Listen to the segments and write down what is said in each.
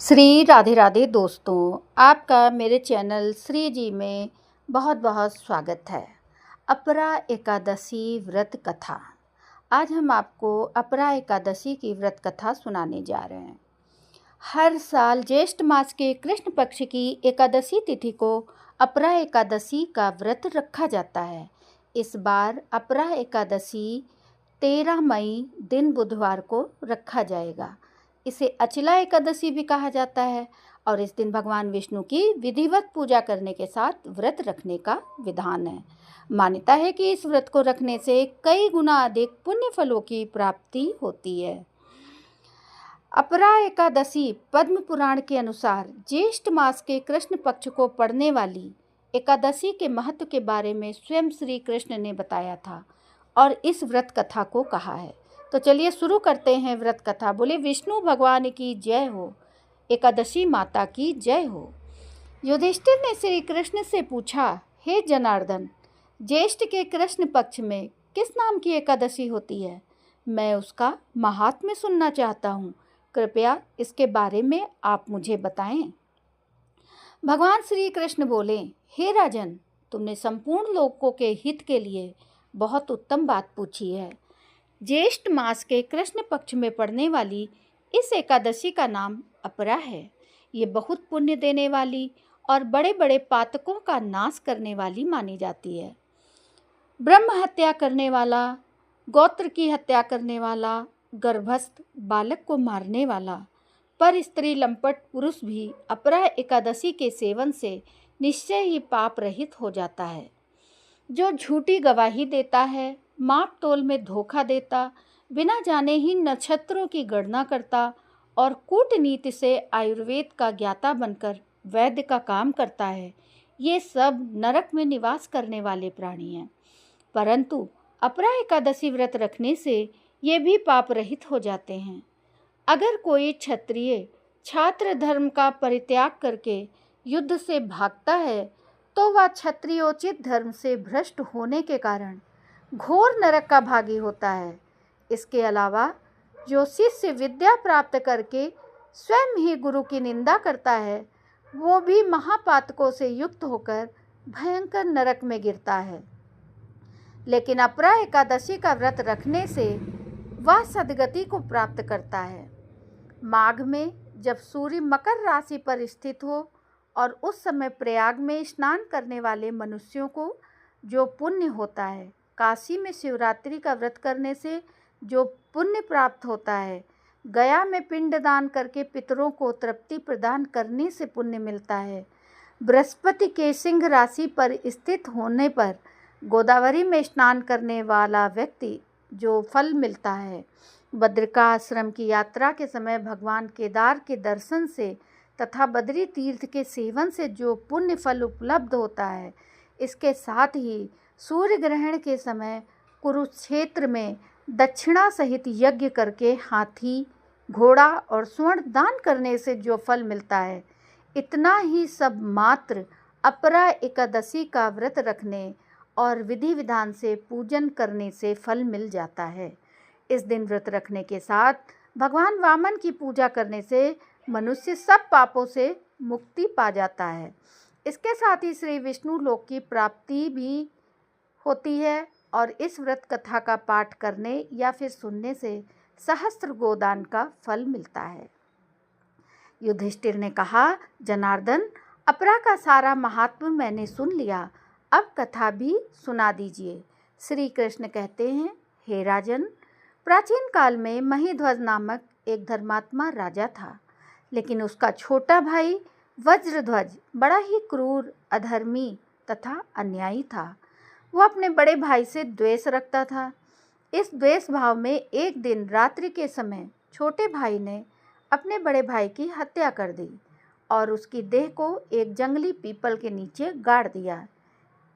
श्री राधे राधे दोस्तों, आपका मेरे चैनल श्री जी में बहुत बहुत स्वागत है। अपरा एकादशी व्रत कथा। आज हम आपको अपरा एकादशी की व्रत कथा सुनाने जा रहे हैं। हर साल ज्येष्ठ मास के कृष्ण पक्ष की एकादशी तिथि को अपरा एकादशी का व्रत रखा जाता है। इस बार अपरा एकादशी 13 मई दिन बुधवार को रखा जाएगा। इसे अचला एकादशी भी कहा जाता है और इस दिन भगवान विष्णु की विधिवत पूजा करने के साथ व्रत रखने का विधान है। मान्यता है कि इस व्रत को रखने से कई गुना अधिक पुण्य फलों की प्राप्ति होती है। अपरा एकादशी पद्म पुराण के अनुसार ज्येष्ठ मास के कृष्ण पक्ष को पड़ने वाली एकादशी के महत्व के बारे में स्वयं श्री कृष्ण ने बताया था और इस व्रत कथा को कहा है। तो चलिए शुरू करते हैं व्रत कथा। बोले विष्णु भगवान की जय हो, एकादशी माता की जय हो। युधिष्ठिर ने श्री कृष्ण से पूछा, हे जनार्दन, ज्येष्ठ के कृष्ण पक्ष में किस नाम की एकादशी होती है? मैं उसका महात्म्य सुनना चाहता हूँ। कृपया इसके बारे में आप मुझे बताएं। भगवान श्री कृष्ण बोले, हे राजन, तुमने संपूर्ण लोकों के हित के लिए बहुत उत्तम बात पूछी है। ज्येष्ठ मास के कृष्ण पक्ष में पड़ने वाली इस एकादशी का नाम अपरा है। ये बहुत पुण्य देने वाली और बड़े बड़े पातकों का नाश करने वाली मानी जाती है। ब्रह्म हत्या करने वाला, गोत्र की हत्या करने वाला, गर्भस्थ बालक को मारने वाला, पर स्त्री लंपट पुरुष भी अपरा एकादशी के सेवन से निश्चय ही पाप रहित हो जाता है। जो झूठी गवाही देता है, माप तोल में धोखा देता, बिना जाने ही नक्षत्रों की गणना करता और कूटनीति से आयुर्वेद का ज्ञाता बनकर वैद्य का काम करता है, ये सब नरक में निवास करने वाले प्राणी हैं। परंतु अपरा एकादशी व्रत रखने से ये भी पाप रहित हो जाते हैं। अगर कोई क्षत्रिय छात्र धर्म का परित्याग करके युद्ध से भागता है तो वह क्षत्रियोचित धर्म से भ्रष्ट होने के कारण घोर नरक का भागी होता है। इसके अलावा जो शिष्य विद्या प्राप्त करके स्वयं ही गुरु की निंदा करता है, वो भी महापातकों से युक्त होकर भयंकर नरक में गिरता है। लेकिन अपरा एकादशी का व्रत रखने से वह सद्गति को प्राप्त करता है। माघ में जब सूर्य मकर राशि पर स्थित हो और उस समय प्रयाग में स्नान करने वाले मनुष्यों को जो पुण्य होता है, काशी में शिवरात्रि का व्रत करने से जो पुण्य प्राप्त होता है, गया में पिंडदान करके पितरों को तृप्ति प्रदान करने से पुण्य मिलता है, बृहस्पति के सिंह राशि पर स्थित होने पर गोदावरी में स्नान करने वाला व्यक्ति जो फल मिलता है, बद्रिका आश्रम की यात्रा के समय भगवान केदार के दर्शन से तथा बद्री तीर्थ के सेवन से जो पुण्य फल उपलब्ध होता है, इसके साथ ही सूर्य ग्रहण के समय कुरुक्षेत्र में दक्षिणा सहित यज्ञ करके हाथी, घोड़ा और स्वर्ण दान करने से जो फल मिलता है, इतना ही सब मात्र अपरा एकादशी का व्रत रखने और विधि विधान से पूजन करने से फल मिल जाता है। इस दिन व्रत रखने के साथ भगवान वामन की पूजा करने से मनुष्य सब पापों से मुक्ति पा जाता है। इसके साथ ही श्री विष्णु लोक की प्राप्ति भी होती है और इस व्रत कथा का पाठ करने या फिर सुनने से सहस्त्र गोदान का फल मिलता है। युधिष्ठिर ने कहा, जनार्दन, अपरा का सारा महात्म्य मैंने सुन लिया, अब कथा भी सुना दीजिए। श्री कृष्ण कहते हैं, हे राजन, प्राचीन काल में महीध्वज नामक एक धर्मात्मा राजा था, लेकिन उसका छोटा भाई वज्रध्वज बड़ा ही क्रूर, अधर्मी तथा अन्यायी था। वह अपने बड़े भाई से द्वेष रखता था। इस द्वेष भाव में एक दिन रात्रि के समय छोटे भाई ने अपने बड़े भाई की हत्या कर दी और उसकी देह को एक जंगली पीपल के नीचे गाड़ दिया।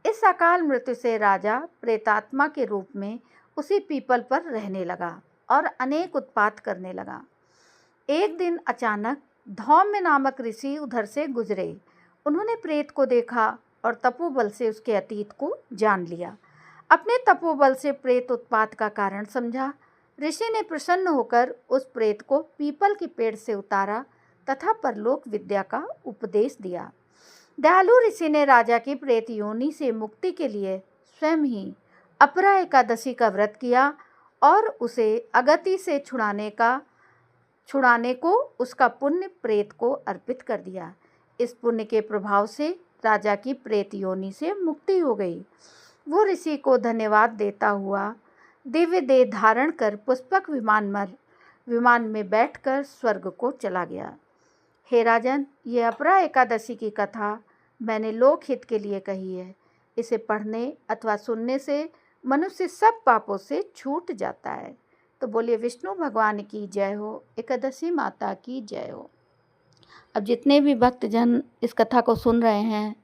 इस अकाल मृत्यु से राजा प्रेतात्मा के रूप में उसी पीपल पर रहने लगा और अनेक उत्पात करने लगा। एक दिन अचानक धौम्य नामक ऋषि उधर से गुजरे। उन्होंने प्रेत को देखा और तपोबल से उसके अतीत को जान लिया। अपने तपोबल से प्रेत उत्पात का कारण समझा। ऋषि ने प्रसन्न होकर उस प्रेत को पीपल के पेड़ से उतारा तथा परलोक विद्या का उपदेश दिया। दयालु ऋषि ने राजा की प्रेत योनि से मुक्ति के लिए स्वयं ही अपरा एकादशी का व्रत किया और उसे अगति से छुड़ाने को उसका पुण्य प्रेत को अर्पित कर दिया। इस पुण्य के प्रभाव से राजा की प्रेत योनि से मुक्ति हो गई। वो ऋषि को धन्यवाद देता हुआ दिव्य देह धारण कर पुष्पक विमान में बैठकर स्वर्ग को चला गया। हे राजन, ये अपरा एकादशी की कथा मैंने लोकहित के लिए कही है। इसे पढ़ने अथवा सुनने से मनुष्य सब पापों से छूट जाता है। तो बोलिए विष्णु भगवान की जय हो, एकादशी माता की जय हो। अब जितने भी भक्तजन इस कथा को सुन रहे हैं,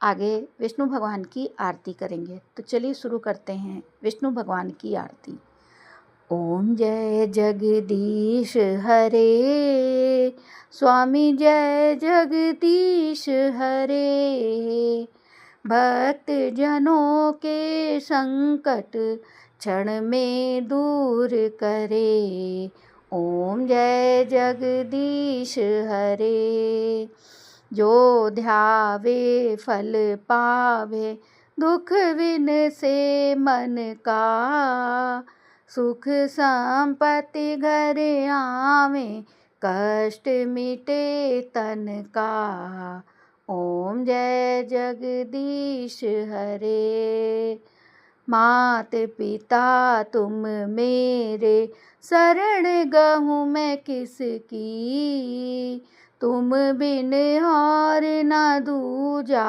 आगे विष्णु भगवान की आरती करेंगे। तो चलिए शुरू करते हैं विष्णु भगवान की आरती। ओम जय जगदीश हरे, स्वामी जय जगदीश हरे। भक्त जनों के संकट क्षण में दूर करे। ओम जय जगदीश हरे। जो ध्यावे फल पावे, दुख विन से मन का। सुख संपत्ति घर आवे, कष्ट मिटे तन का। ओम जय जगदीश हरे। मात पिता तुम मेरे, शरण गहूँ मैं किसकी। तुम बिन और न दूजा,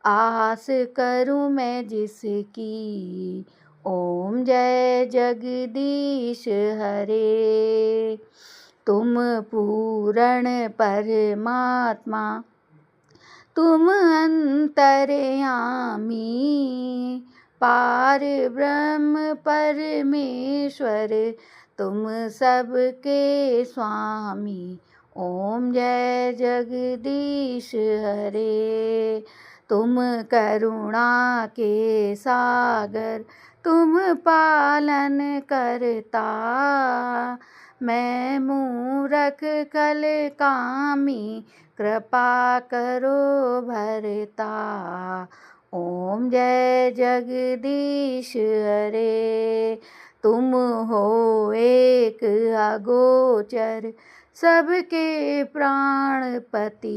आस करूँ मैं जिसकी। ओम जय जगदीश हरे। तुम पूर्ण परमात्मा, तुम अंतर्यामी। पार ब्रह्म परमेश्वर, तुम सबके स्वामी। ओम जय जगदीश हरे। तुम करुणा के सागर, तुम पालन करता। मैं मूरख कल कामी, कृपा करो भरता। ओम जय जगदीश हरे। तुम हो एक अगोचर, सबके प्राणपति।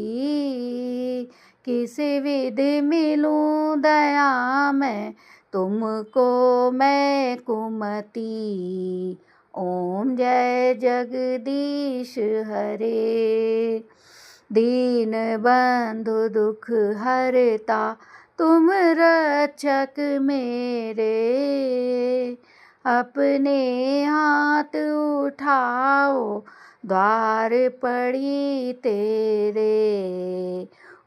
किस विध मिलूं दया मैं, तुमको मैं कुमति। ओम जय जगदीश हरे। दीन बंधु दुख हरता, तुम रक्षक मेरे। अपने हाथ उठाओ, द्वार पड़ी तेरे।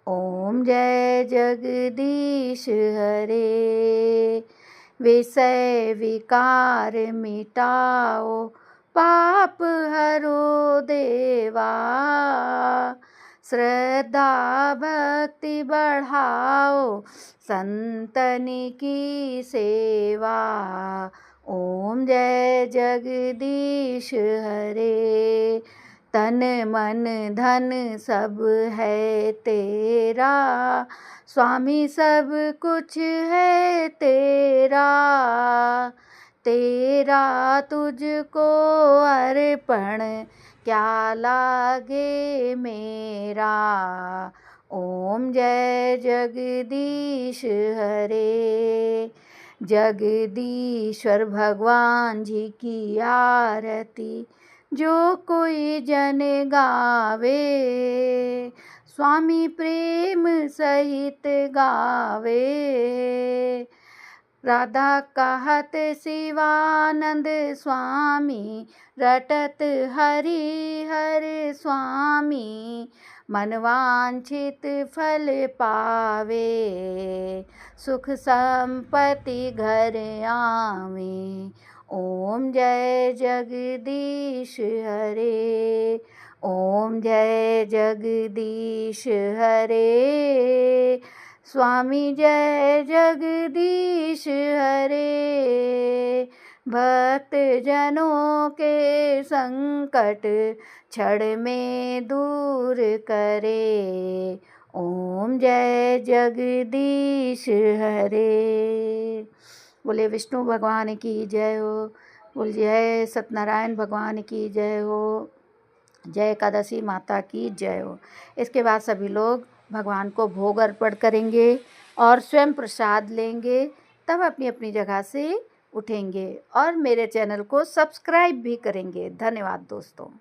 ओम जय जगदीश हरे। विषय विकार मिटाओ, पाप हरो देवा। श्रद्धा भक्ति बढ़ाओ, संतन की सेवा। ओम जय जगदीश हरे। तन मन धन सब है तेरा, स्वामी सब कुछ है तेरा। तेरा तुझको अर्पण, क्या लागे मेरा। ओम जय जगदीश हरे। जगदीश्वर भगवान जी की आरती, जो कोई जन गावे। स्वामी प्रेम सहित गावे। राधा कहत शिवानंद स्वामी, रटत हरि हर स्वामी। मनवांछित फल पावे, सुख संपत्ति घर आवे। ओम जय जगदीश हरे। ओम जय जगदीश हरे। स्वामी जय जगदीश हरे। भक्त जनों के संकट क्षण में दूर करे। ओम जय जगदीश हरे। बोले विष्णु भगवान की जय हो। बोल जय सत्यनारायण भगवान की जय हो। जय एकादशी माता की जय हो। इसके बाद सभी लोग भगवान को भोग अर्पण करेंगे और स्वयं प्रसाद लेंगे, तब अपनी अपनी जगह से उठेंगे और मेरे चैनल को सब्सक्राइब भी करेंगे। धन्यवाद दोस्तों।